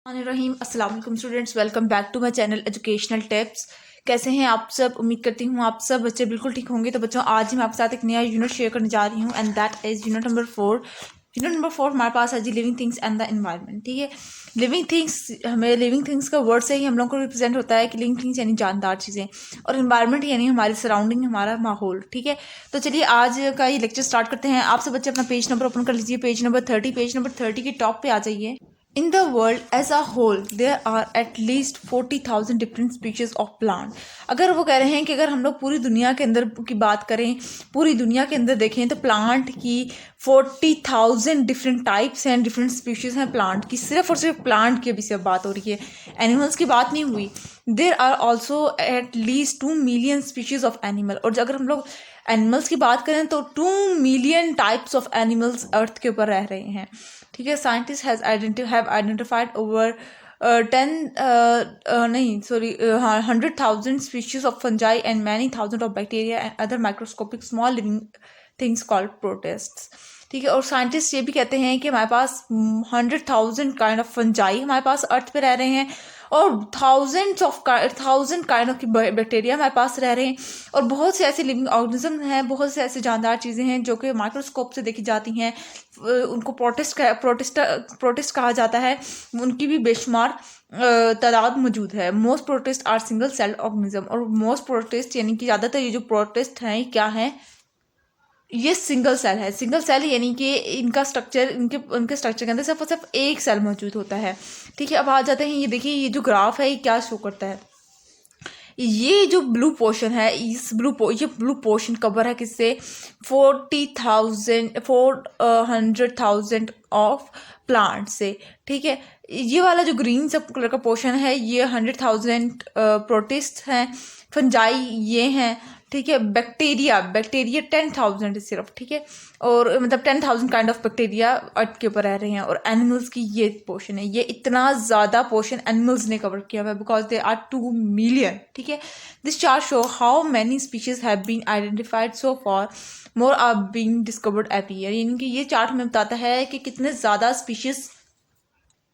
रहीम अस्सलाम वालेकुम students, welcome back to my channel educational tips. कैसे हैं आप सब? उम्मीद करती हूँ आप सब बच्चे बिल्कुल ठीक होंगे। तो बच्चों, आज ही मैं आपके साथ एक नया यूनिट शेयर करने जा रही हूँ and that is unit number 4। Unit number 4 हमारे पास है जी living things and the environment. ठीक है, लिविंग थिंग्स, हमें लिविंग थिंग्स का वर्ड से ही हम लोग को रिप्रेजेंट होता है कि लिविंग थिंग्स यानी जानदार चीज़ें, और एनवायरनमेंट यानी हमारी सराउंडिंग, हमारा माहौल। ठीक है, तो चलिए आज का ये लेक्चर स्टार्ट करते हैं। आप सब बच्चे अपना पेज नंबर ओपन कर लीजिए, पेज नंबर 30। पेज नंबर 30 के टॉप पे आ जाइए। In the world as a whole, there are at least 40,000 different species of plant। अगर वो कह रहे हैं कि अगर हम लोग पूरी दुनिया के अंदर की बात करें, पूरी दुनिया के अंदर देखें तो प्लांट की 40,000 डिफरेंट टाइप्स हैं, डिफरेंट स्पीशीज़ हैं प्लांट की। सिर्फ और सिर्फ प्लांट की अभी से बात हो रही है, एनिमल्स की बात नहीं हुई। There are also at least 2 million species of animal. और अगर हम लोग एनिमल्स की बात करें तो 2 मिलियन टाइप्स ऑफ एनिमल्स अर्थ के ऊपर रह रहे हैं। ठीक है, scientist have identified over 100,000 species of fungi and many thousands of bacteria and other microscopic small living things called protists। ठीक है, और साइंटिस्ट ये भी कहते हैं कि हमारे पास 100,000 काइंड ऑफ फंजाई हमारे पास अर्थ पे रह रहे हैं, और थाउजेंड काइंड ऑफ बैक्टीरिया हमारे पास रह रहे हैं, और बहुत से ऐसे लिविंग ऑर्गेनिज्म हैं, बहुत से ऐसे जानदार चीज़ें हैं जो कि माइक्रोस्कोप से देखी जाती हैं। उनको प्रोटिस्ट कहा जाता है। उनकी भी बेशुमार तादाद मौजूद है। Most protist are single cell organism. और मोस्ट प्रोटिस्ट यानी कि ज़्यादातर ये जो प्रोटिस्ट हैं ये क्या हैं? ये सिंगल सेल है। सिंगल सेल यानी कि इनका स्ट्रक्चर, उनके स्ट्रक्चर के अंदर सिर्फ और सिर्फ एक सेल मौजूद होता है। ठीक है, अब आ जाते हैं, ये देखिए ये जो ग्राफ है ये क्या शो करता है। ये जो ब्लू पोर्शन है, ये ब्लू पोर्शन कवर है किससे? 400,000 ऑफ प्लांट से। ठीक है, ये वाला जो ग्रीन सब कलर का पोर्शन है ये 100,000 प्रोटिस्ट हैं। फंजाई ये हैं। ठीक है, बैक्टीरिया 10,000 सिर्फ। ठीक है, और मतलब 10,000 काइंड ऑफ बैक्टीरिया अर्थ के ऊपर रह रहे हैं। और एनिमल्स की ये पोर्शन है, ये इतना ज़्यादा पोर्शन एनिमल्स ने कवर किया हुआ है बिकॉज दे आर 2 मिलियन। ठीक है, this chart show how many species have been identified so far, more are being discovered every year. यानी कि ये चार्ट हमें बताता है कि कितने ज़्यादा स्पीशीज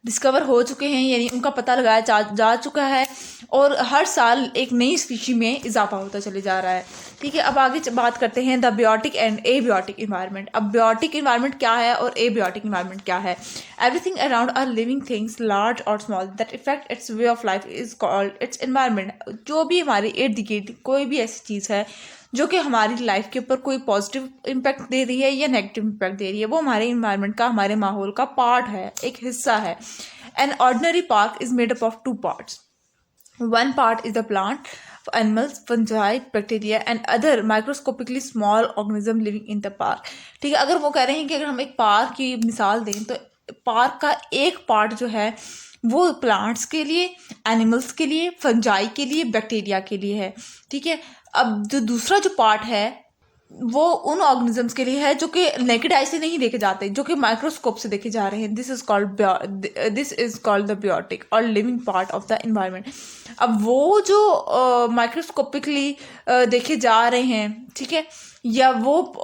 डिस्कवर हो चुके हैं, यानी उनका पता लगाया जा चुका है, और हर साल एक नई स्पीशी में इजाफा होता चले जा रहा है। ठीक है, अब आगे बात करते हैं द बियोटिक एंड एबियोटिक इन्वायरमेंट। अब बियोटिक इन्वायरमेंट क्या है और एबियोटिक इन्वायरमेंट क्या है? Everything around are living things large और small that effect its way of life is called its environment. जो भी हमारे इर्द गिर्द कोई भी ऐसी चीज़ है जो कि हमारी लाइफ के ऊपर कोई पॉजिटिव इम्पैक्ट दे रही है या नेगेटिव इम्पैक्ट दे रही है, वो हमारे इन्वायरमेंट का, हमारे माहौल का पार्ट है, एक हिस्सा है। An ordinary park is made up of 2 parts. One part is the plant, animals, fungi, bacteria and other microscopically small organism living in the park। ठीक है, अगर वो कह रहे हैं कि अगर हम एक पार्क की मिसाल दें तो पार्क का एक पार्ट जो है वो प्लांट्स के लिए, एनिमल्स के लिए, फंजाई के लिए, बैक्टीरिया के लिए है। ठीक है, अब जो दूसरा जो पार्ट है वो उन ऑर्गेनिजम्स के लिए है जो कि नेकेड आई से नहीं देखे जाते, जो कि माइक्रोस्कोप से देखे जा रहे हैं। दिस इज कॉल्ड द बियोटिक और living part of the environment. अब वो जो माइक्रोस्कोपिकली देखे जा रहे हैं, ठीक है, या वो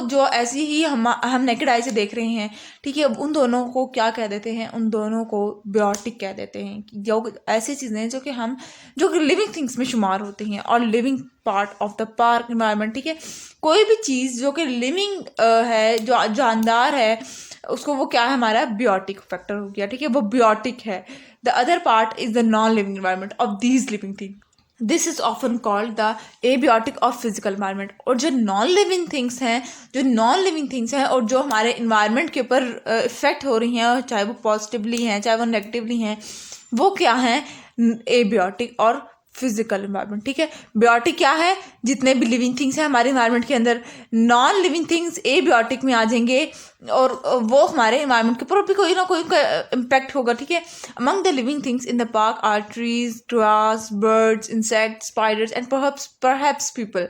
जो ऐसी ही हम नेकेड आई से देख रहे हैं, ठीक है, उन दोनों को क्या कह देते हैं? उन दोनों को बियोटिक कह देते हैं। जो ऐसी चीज़ें जो कि लिविंग थिंग्स में शुमार होती हैं और living part of the park environment. ठीक है, कोई भी चीज़ जो कि लिविंग है, जो जानदार है, उसको वो क्या है? हमारा बियोटिक फैक्टर हो गया। ठीक है, वो बियोटिक है। The other part is the non living environment of these living thing. This is often called the abiotic of physical environment. और जो नॉन लिविंग थिंग्स हैं और जो हमारे इन्वायरमेंट के ऊपर इफेक्ट हो रही हैं, चाहे वो पॉजिटिवली हैं चाहे वो नेगेटिवली हैं, वो क्या हैं? एबियोटिक और फिजिकल इन्वायरमेंट। ठीक है, बियोटिक क्या है? जितने भी लिविंग थिंग्स हैं हमारे इन्वायरमेंट के अंदर, नॉन लिविंग थिंग्स एबियोटिक में आ जाएंगे और वो हमारे इन्वायरमेंट के ऊपर भी कोई ना कोई इम्पैक्ट होगा। ठीक है, among the living things in the park are trees, grass, birds, insects, spiders and perhaps people.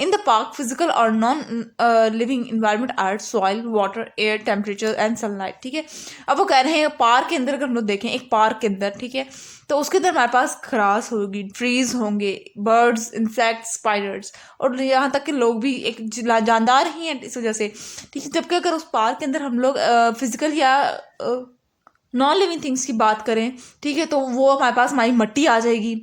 In the park physical और non living environment are soil, water, air, temperature and sunlight. ठीक है, अब वो कह रहे हैं पार्क के अंदर, अगर हम लोग देखें एक पार्क के अंदर, ठीक है, तो उसके अंदर हमारे पास ग्रास होगी, ट्रीज होंगे, बर्ड्स, इंसेक्ट्स, स्पाइडर्स, और यहाँ तक कि लोग भी एक जानदार ही हैं इस वजह से। ठीक है, जबकि अगर उस पार्क के अंदर हम लोग फिजिकल या नॉन लिविंग थिंग्स की बात करें, ठीक है, तो वो हमारे पास हमारी मिट्टी आ जाएगी,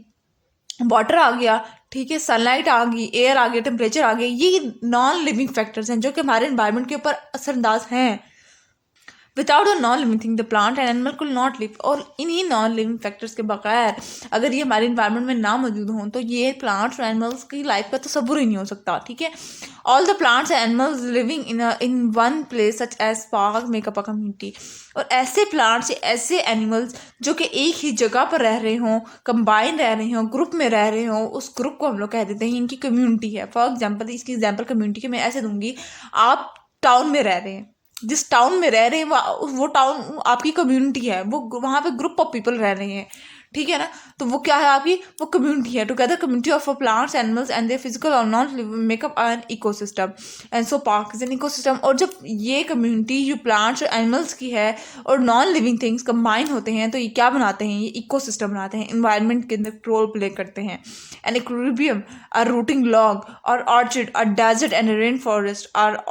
वाटर आ गया, ठीक है, सनलाइट आ गई, एयर आ गया, टेम्परेचर आ गया। ये नॉन लिविंग फैक्टर्स हैं जो कि हमारे एनवायरनमेंट के ऊपर असरअंदाज हैं। Without a non living thing the plant and animal कुल नॉट लिव। और इन्हीं नॉन लिविंग फैक्टर्स के बगैर अगर ये हमारे इन्वायरमेंट में ना मौजूद हों तो ये प्लांट्स और एनिमल्स की लाइफ का तस्वुर ही नहीं हो सकता, ठीक है। All the plants and animals living in one place such as park make up a community. और ऐसे प्लांट्स, ऐसे एनिमल्स जो कि एक ही जगह पर रह रहे हों, कंबाइन रह रहे हों, ग्रुप में रह रहे हों, उस ग्रुप को हम लोग कह देते हैं इनकी कम्युनिटी है। फॉर एग्जाम्पल, इसकी एग्जाम्पल कम्युनिटी की मैं ऐसे दूंगी, आप टाउन में रह रहे हैं, जिस टाउन में रह रहे हैं वो टाउन आपकी कम्युनिटी है, वो वहाँ पे ग्रुप ऑफ पीपल रह रहे हैं, ठीक है ना। तो वो क्या है आपकी, वो कम्युनिटी है। Together community of plants animals and their physical और non make up an ecosystem and so park is an ecosystem. और जब ये कम्युनिटी जो प्लांट्स और एनिमल्स की है और नॉन लिविंग थिंग्स कंबाइन होते हैं तो ये क्या बनाते हैं, ये इकोसिस्टम बनाते हैं, इन्वायरमेंट के अंदर रोल प्ले करते हैं। An equilibrium, a rotting log और orchid, a desert and rain forest are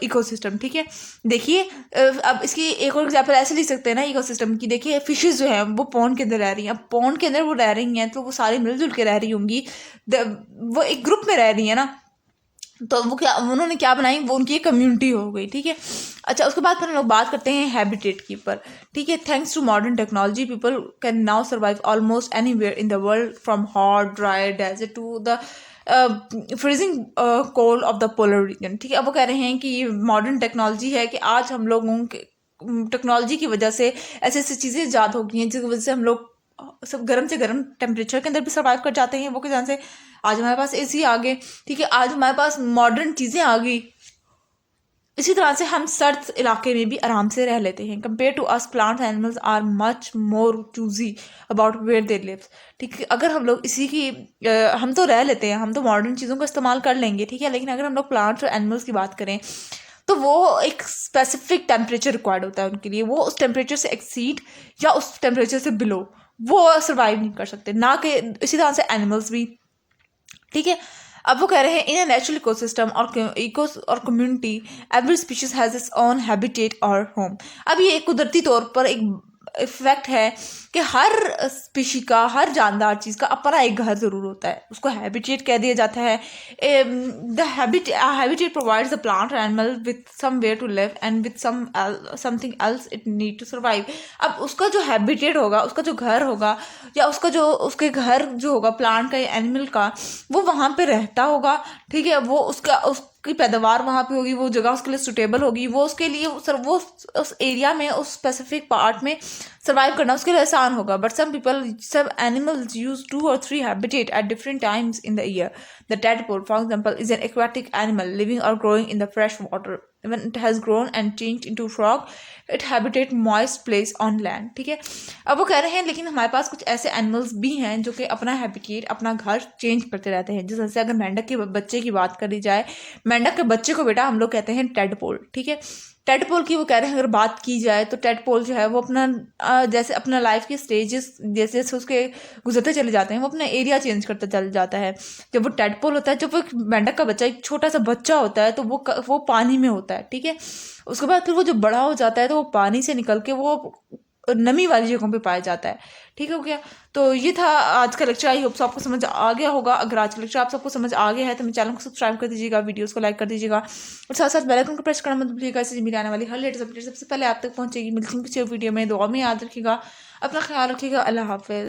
ecosystem, ठीक है। देखिए अब इसकी एक और एग्जाम्पल ऐसे लिख सकते हैं ना इकोसिस्टम की। देखिए फिशेज जो है वो पॉन्ड के अंदर रह रही हैं, अब पॉन्ड के अंदर वो रह रही हैं तो वो सारी मिलजुल के रह रही होंगी, वो एक ग्रुप में रह रही है ना, तो वो क्या, उन्होंने क्या बनाई, वो उनकी एक कम्युनिटी हो गई, ठीक है। अच्छा, उसके बाद फिर हम लोग बात करते हैं हैबिटेट की ऊपर, ठीक है। Thanks to modern technology people can now survive almost anywhere in the world from hot dry desert to the freezing cold of the polar region, ठीक है। अब वो कह रहे हैं कि ये मॉडर्न टेक्नोलॉजी है कि आज हम लोगों के टेक्नोलॉजी की वजह से ऐसी ऐसी चीज़ें ईजाद हो गई हैं जिसकी वजह से हम लोग सब गर्म से गर्म टेम्परेचर के अंदर भी सर्वाइव कर जाते हैं। वो किस तरह से, आज हमारे पास एसी आ गए, ठीक है, आज हमारे पास मॉडर्न चीज़ें आ गई, इसी तरह से हम सर्द इलाके में भी आराम से रह लेते हैं। Compare to us plants animals are much more choosy about where they live, ठीक है। अगर हम लोग इसी की हम तो रह लेते हैं, हम तो मॉडर्न चीज़ों का इस्तेमाल कर लेंगे, ठीक है, लेकिन अगर हम लोग प्लांट्स और एनिमल्स की बात करें तो वो एक स्पेसिफिक टेम्परेचर रिक्वायर्ड होता है उनके लिए, वो उस टेम्परेचर से एक्सीड या उस टेम्परेचर से बिलो वो सर्वाइव नहीं कर सकते, ना कि इसी तरह से एनिमल्स भी, ठीक है। अब वो कह रहे हैं इन अ नेचुरल इकोसिस्टम और इको और community every species has its own habitat और होम। अब ये एक कुदरती तौर पर एक इफेक्ट है कि हर स्पीशी का, हर जानदार चीज़ का अपना एक घर ज़रूर होता है, उसको हैबिटेट कह दिया जाता है। The habitat provides the plant animal with somewhere to live and with something else it need to survive. अब उसका जो हैबिटेट होगा, उसका जो घर होगा, या उसका जो उसके घर जो होगा प्लांट का या एनिमल का, वो वहाँ पे रहता होगा, ठीक है, वो उसका उसकी पैदावार वहाँ पे होगी, वो जगह उसके लिए सुटेबल होगी, वो उसके लिए वो उस एरिया में, उस स्पेसिफिक पार्ट में सर्वाइव करना उसके लिए आसान होगा। But some animals use 2 or 3 habitat at different times in the year. The tadpole, for example, is an aquatic animal living or growing in the fresh water. When it has grown and changed into frog, it habitat moist place on land, ठीक है। अब वो कह रहे हैं लेकिन हमारे पास कुछ ऐसे एनिमल्स भी हैं जो कि अपना हैबिटेट, अपना घर चेंज करते रहते हैं। जैसे अगर मेंढक के बच्चे की बात करी जाए, मेंढक के बच्चे को बेटा हम लोग कहते हैं टेडपोल, ठीक है। टेडपोल की वो कह रहे हैं अगर बात की जाए तो टेडपोल जो है वो अपना जैसे अपना लाइफ के स्टेजेस जैसे जैसे उसके गुजरते चले जाते हैं, वो अपना एरिया चेंज करता चल जाता है। जब वो टेडपोल होता है, जब वो मेंढक का बच्चा, एक छोटा सा बच्चा होता है, तो वो पानी में होता है, ठीक है। उसके बाद फिर वो जब बड़ा हो जाता है तो वो पानी से निकल के वो नमी वाली जगहों पे पाया जाता है, ठीक हो गया। तो ये था आज का लेक्चर। आई होप आपको समझ आ गया होगा। अगर आज का लेक्चर आप सबको समझ आ गया है तो मेरे चैनल को सब्सक्राइब कर दीजिएगा, वीडियोस को लाइक कर दीजिएगा और साथ साथ बेल आइकन को प्रेस करना मत भूलिएगा। इससे मेरी आने वाली हर लेटेस्ट अपडेट सबसे पहले आप तक पहुंचेगी। मिलती हूँ किसी वीडियो में, दुआ में याद रखिएगा, अपना ख्याल रखिएगा। अल्लाह हाफिज़।